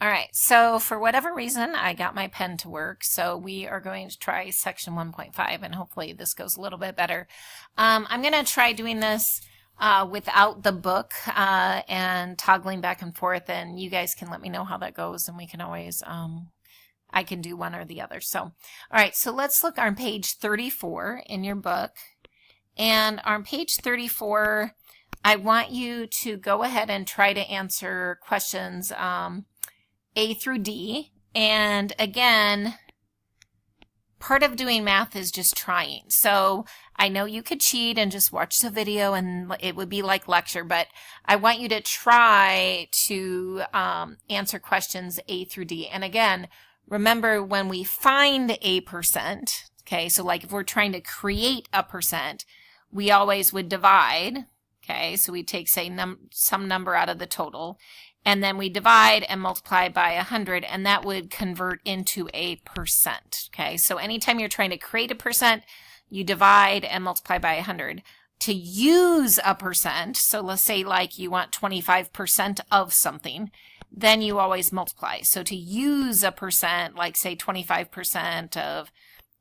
All right, so for whatever reason, I got my pen to work, so we are going to try section 1.5, and hopefully this goes a little bit better. I'm going to try doing this without the book and toggling back and forth, and you guys can let me know how that goes, and we can always, I can do one or the other. So, all right, so let's look on page 34 in your book, and on page 34, I want you to go ahead and try to answer questions A through D. And again, part of doing math is just trying. So I know you could cheat and just watch the video and it would be like lecture, but I want you to try to answer questions A through D. And again, remember when we find a percent, okay, so like if we're trying to create a percent, we always would divide, okay, so we take, say, some number out of the total, and then we divide and multiply by 100, and that would convert into a percent, okay? So anytime you're trying to create a percent, you divide and multiply by 100. To use a percent, so let's say like you want 25% of something, then you always multiply. So to use a percent, like say 25% of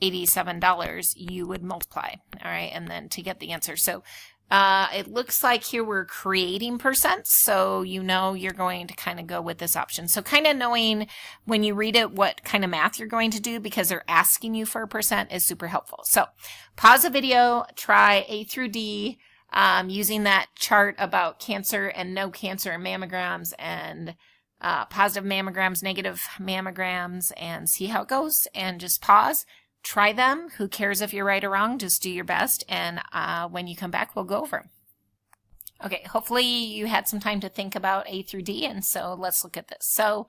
$87, you would multiply, all right? And then to get the answer. So it looks like here we're creating percents, so you know you're going to kind of go with this option. So kind of knowing when you read it what kind of math you're going to do because they're asking you for a percent is super helpful. So pause the video, try A through D using that chart about cancer and no cancer and mammograms and positive mammograms, negative mammograms, and see how it goes. And just pause. Try them. Who cares if you're right or wrong? Just do your best. And when you come back, we'll go over them. Okay, hopefully you had some time to think about A through D. And so let's look at this. So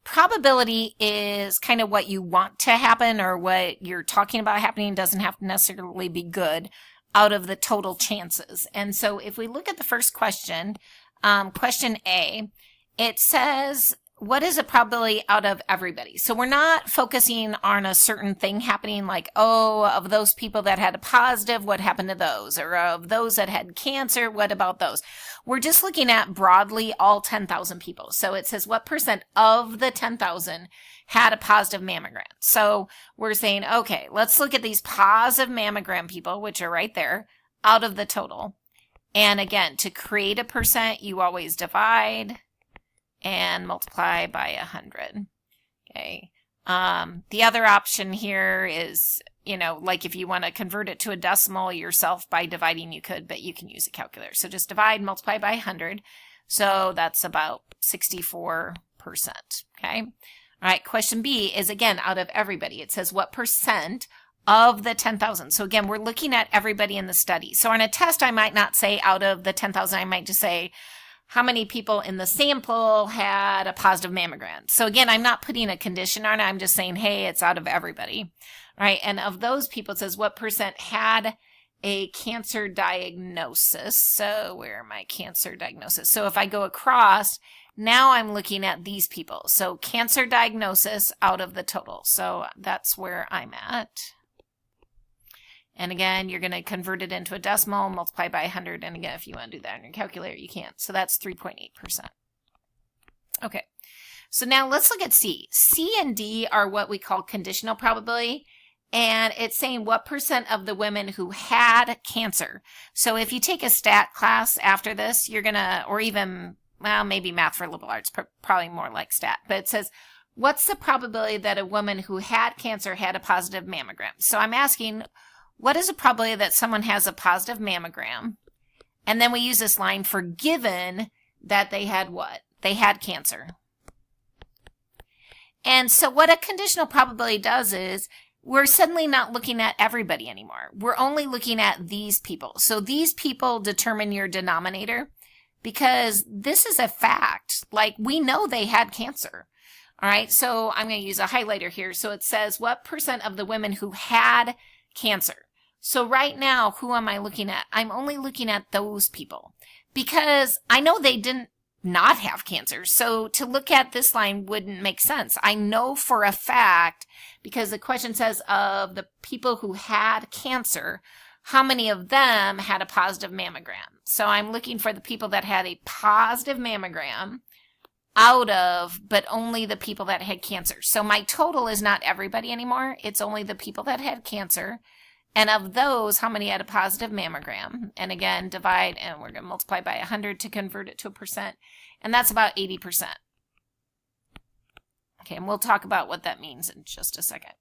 probability is kind of what you want to happen or what you're talking about happening. Doesn't have to necessarily be good out of the total chances. And so if we look at the first question, question A, it says, what is a probability out of everybody? So we're not focusing on a certain thing happening like, oh, of those people that had a positive, what happened to those? Or of those that had cancer, what about those? We're just looking at broadly all 10,000 people. So it says what percent of the 10,000 had a positive mammogram? So we're saying, okay, let's look at these positive mammogram people, which are right there, out of the total. And again, to create a percent, you always divide and multiply by 100. Okay. The other option here is, you know, like if you want to convert it to a decimal yourself by dividing, you could, but you can use a calculator. So just divide, multiply by 100. So that's about 64%. Okay. All right. Question B is again out of everybody. It says what percent of the 10,000. So again, we're looking at everybody in the study. So on a test, I might not say out of the 10,000, I might just say how many people in the sample had a positive mammogram. So again, I'm not putting a condition on it. I'm just saying, hey, it's out of everybody, right? And of those people, it says what percent had a cancer diagnosis. So where are my cancer diagnosis? So if I go across, now I'm looking at these people. So cancer diagnosis out of the total. So that's where I'm at. And again, you're going to convert it into a decimal, multiply by 100. And again, if you want to do that on your calculator, you can't. So that's 3.8%. Okay. So now let's look at C. C and D are what we call conditional probability. And it's saying what percent of the women who had cancer. So if you take a stat class after this, you're going to, or even, well, maybe math for liberal arts, probably more like stat. But it says, what's the probability that a woman who had cancer had a positive mammogram? So I'm asking, what is the probability that someone has a positive mammogram? And then we use this line for given that they had what? They had cancer. And so what a conditional probability does is we're suddenly not looking at everybody anymore. We're only looking at these people. So these people determine your denominator because this is a fact. Like we know they had cancer. All right. So I'm going to use a highlighter here. So it says what percent of the women who had cancer. So right now, who am I looking at? I'm only looking at those people because I know they didn't not have cancer. So to look at this line wouldn't make sense. I know for a fact because the question says of the people who had cancer, how many of them had a positive mammogram? So I'm looking for the people that had a positive mammogram out of, but only the people that had cancer. So my total is not everybody anymore. It's only the people that had cancer. And of those, how many had a positive mammogram? And again, divide, and we're going to multiply by 100 to convert it to a percent. And that's about 80%. Okay, and we'll talk about what that means in just a second.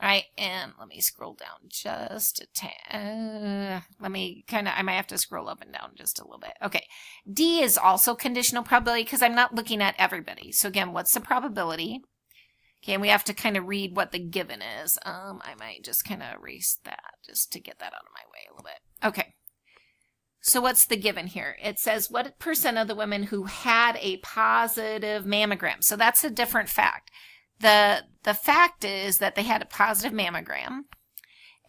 All right, and let me scroll down just a tad. I might have to scroll up and down just a little bit. Okay, D is also conditional probability because I'm not looking at everybody. So again, what's the probability? Okay, and we have to kind of read what the given is. I might just kind of erase that just to get that out of my way a little bit. Okay, so what's the given here? It says what percent of the women who had a positive mammogram. So that's a different fact. The fact is that they had a positive mammogram.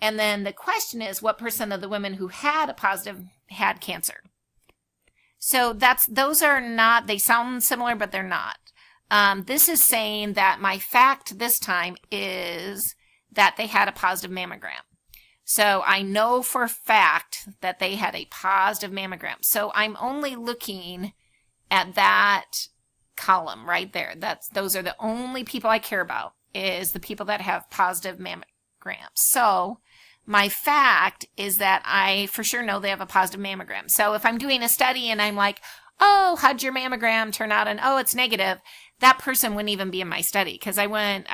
And then the question is what percent of the women who had a positive had cancer. So those are not, they sound similar, but they're not. This is saying that my fact this time is that they had a positive mammogram. So I know for a fact that they had a positive mammogram. So I'm only looking at that column right there. Those are the only people I care about, is the people that have positive mammograms. So my fact is that I for sure know they have a positive mammogram. So if I'm doing a study and I'm like, oh, how'd your mammogram turn out? And oh, it's negative. That person wouldn't even be in my study because I went,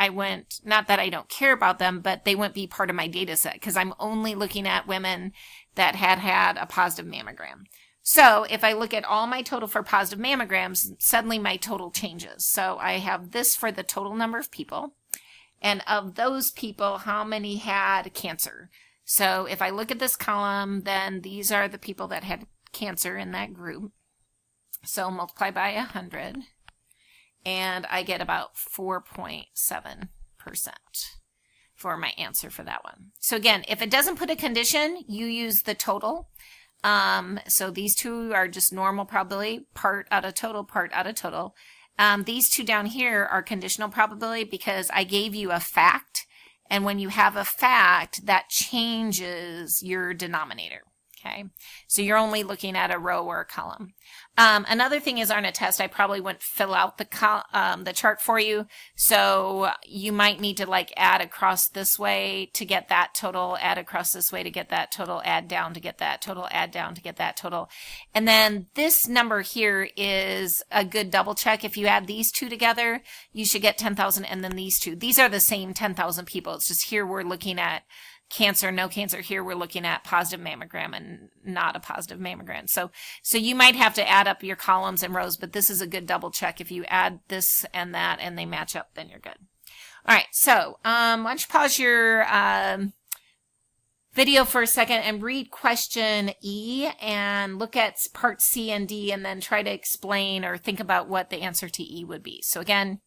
not that I don't care about them, but they wouldn't be part of my data set because I'm only looking at women that had a positive mammogram. So if I look at all my total for positive mammograms, suddenly my total changes. So I have this for the total number of people. And of those people, how many had cancer? So if I look at this column, then these are the people that had cancer in that group. So multiply by 100. And I get about 4.7% for my answer for that one. So again, if it doesn't put a condition, you use the total. So these two are just normal probability, part out of total, part out of total. These two down here are conditional probability because I gave you a fact. And when you have a fact, that changes your denominator. Okay, so you're only looking at a row or a column. Another thing is on a test, I probably wouldn't fill out the chart for you. So you might need to like add across this way to get that total, add across this way to get that total, add down to get that total, add down to get that total. And then this number here is a good double check. If you add these two together, you should get 10,000 and then these two. These are the same 10,000 people. It's just here we're looking at cancer, no cancer. Here we're looking at positive mammogram and not a positive mammogram. So you might have to add up your columns and rows, but this is a good double check. If you add this and that and they match up, then you're good. All right, so why don't you pause your video for a second and read question E and look at part C and D and then try to explain or think about what the answer to E would be. So again,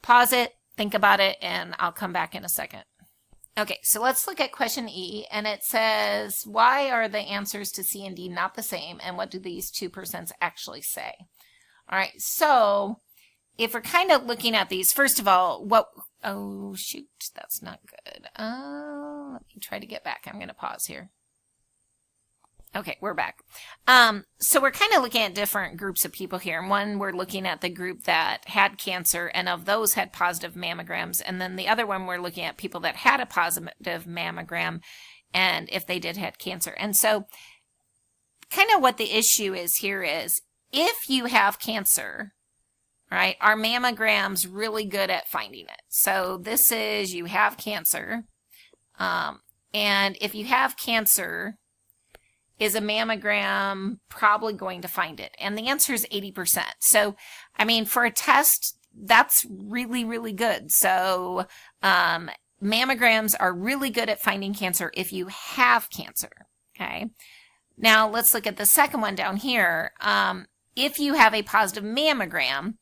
pause it, think about it, and I'll come back in a second. Okay, so let's look at question E, and it says, why are the answers to C and D not the same, and what do these 2% actually say? All right, so if we're kind of looking at these, first of all, oh, shoot, that's not good. Let me try to get back. I'm going to pause here. Okay, we're back. So we're kind of looking at different groups of people here. And one, we're looking at the group that had cancer, and of those had positive mammograms. And then the other one, we're looking at people that had a positive mammogram, and if they did had cancer. And so kind of what the issue is here is, if you have cancer, right, our mammogram's really good at finding it. So this is, you have cancer. And if you have cancer, is a mammogram probably going to find it? And the answer is 80%. So, I mean, for a test, that's really, really good. So, mammograms are really good at finding cancer if you have cancer. Okay. Now, let's look at the second one down here. If you have a positive mammogram,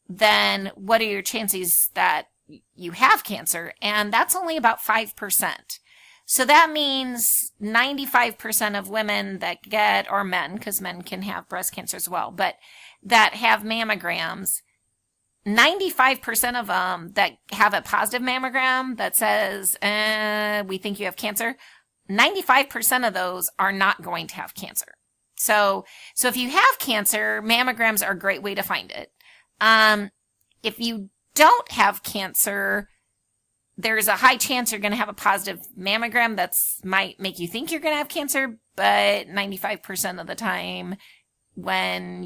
then what are your chances that you have cancer? And that's only about 5%. So that means 95% of women that get, or men, because men can have breast cancer as well, but that have mammograms, 95% of them that have a positive mammogram that says, we think you have cancer, 95% of those are not going to have cancer. So if you have cancer, mammograms are a great way to find it. If you don't have cancer, there's a high chance you're going to have a positive mammogram. That's might make you think you're going to have cancer, but 95% of the time when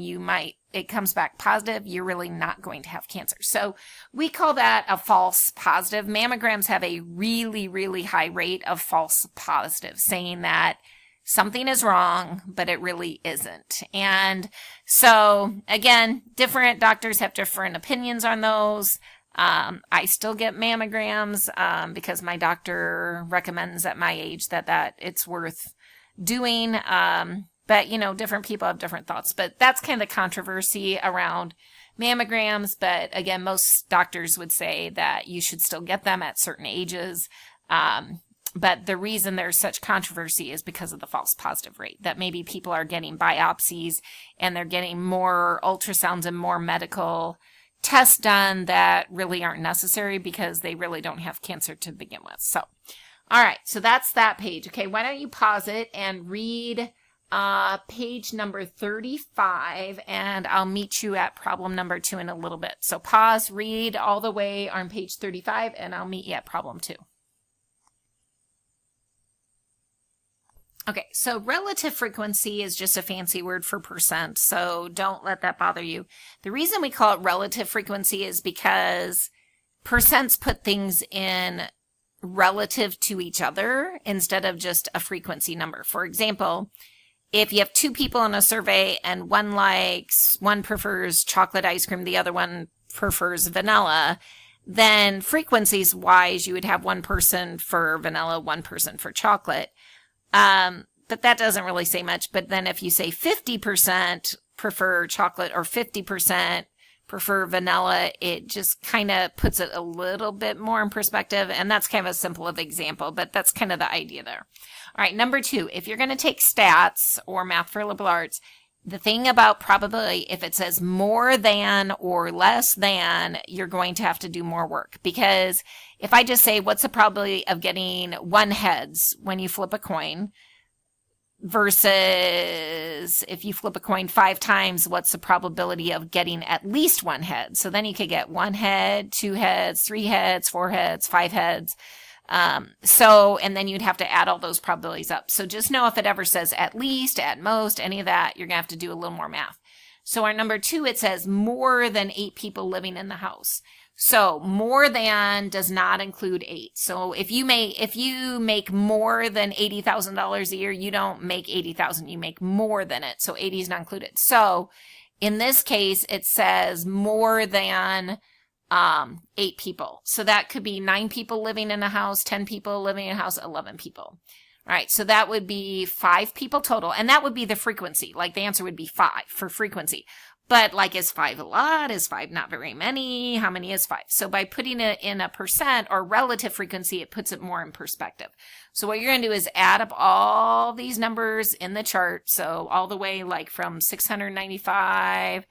it comes back positive, you're really not going to have cancer. So we call that a false positive. Mammograms have a really, really high rate of false positive, saying that something is wrong, but it really isn't. And so again, different doctors have different opinions on those. I still get mammograms, because my doctor recommends at my age that it's worth doing. But different people have different thoughts, but that's kind of the controversy around mammograms. But again, most doctors would say that you should still get them at certain ages. But the reason there's such controversy is because of the false positive rate, that maybe people are getting biopsies and they're getting more ultrasounds and more medical tests done that really aren't necessary because they really don't have cancer to begin with. So, all right, so that's that page. Okay, why don't you pause it and read page number 35, and I'll meet you at problem number 2 in a little bit. So pause, read all the way on page 35, and I'll meet you at problem 2. Okay, so relative frequency is just a fancy word for percent, so don't let that bother you. The reason we call it relative frequency is because percents put things in relative to each other instead of just a frequency number. For example, if you have 2 people in a survey and one prefers chocolate ice cream, the other one prefers vanilla, then frequencies wise, you would have one person for vanilla, one person for chocolate. But that doesn't really say much. But then if you say 50% prefer chocolate or 50% prefer vanilla, it just kind of puts it a little bit more in perspective. And that's kind of a simple of example, but that's kind of the idea there. All right, number 2, if you're going to take stats or math for liberal arts, the thing about probability, if it says more than or less than, you're going to have to do more work. Because if I just say, what's the probability of getting 1 heads when you flip a coin, versus if you flip a coin 5 times, what's the probability of getting at least 1 head? So then you could get 1 head, 2 heads, 3 heads, 4 heads, 5 heads. And then you'd have to add all those probabilities up. So just know if it ever says at least, at most, any of that, you're going to have to do a little more math. So our number 2, it says more than 8 people living in the house. So more than does not include 8. So if you make more than $80,000 a year, you don't make 80,000, you make more than it. So 80 is not included. So in this case, it says more than 8 people. So that could be 9 people living in a house, 10 people living in a house, 11 people. All right, so that would be 5 people total, and that would be the frequency. Like the answer would be 5 for frequency. But like, is 5 a lot? Is 5 not very many? How many is 5? So by putting it in a percent or relative frequency, it puts it more in perspective. So what you're going to do is add up all these numbers in the chart. So all the way like from 695,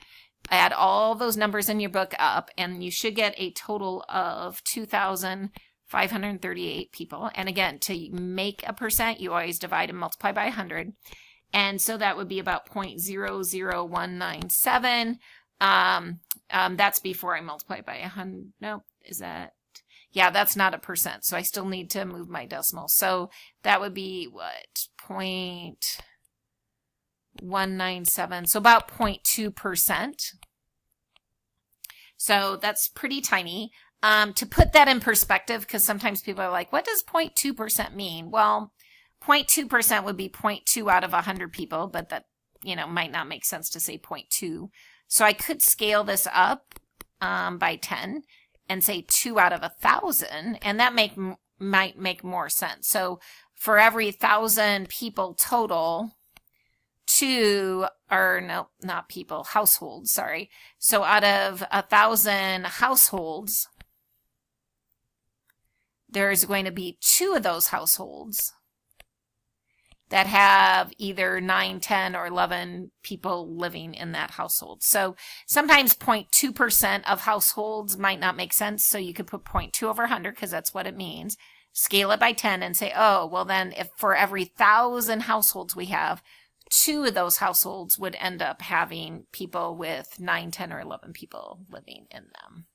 add all those numbers in your book up, and you should get a total of 2,538 people. And again, to make a percent, you always divide and multiply by 100. And so that would be about 0.00197. That's before I multiply by 100. No, is that? Yeah, that's not a percent. So I still need to move my decimal. So that would be what? 0.197. So about 0.2%. So that's pretty tiny. To put that in perspective, because sometimes people are like, what does 0.2% mean? Well, 0.2% would be 0.2 out of 100 people, but that, might not make sense to say 0.2. So I could scale this up by 10 and say 2 out of 1,000, and that might make more sense. So for every 1,000 people total, 2, or no, not people, households, sorry. So out of 1,000 households, there's going to be 2 of those households that have either 9, 10, or 11 people living in that household. So sometimes 0.2% of households might not make sense. So you could put 0.2 over 100 because that's what it means. Scale it by 10 and say, oh, well then if for every 1,000 households we have, 2 of those households would end up having people with 9, 10, or 11 people living in them.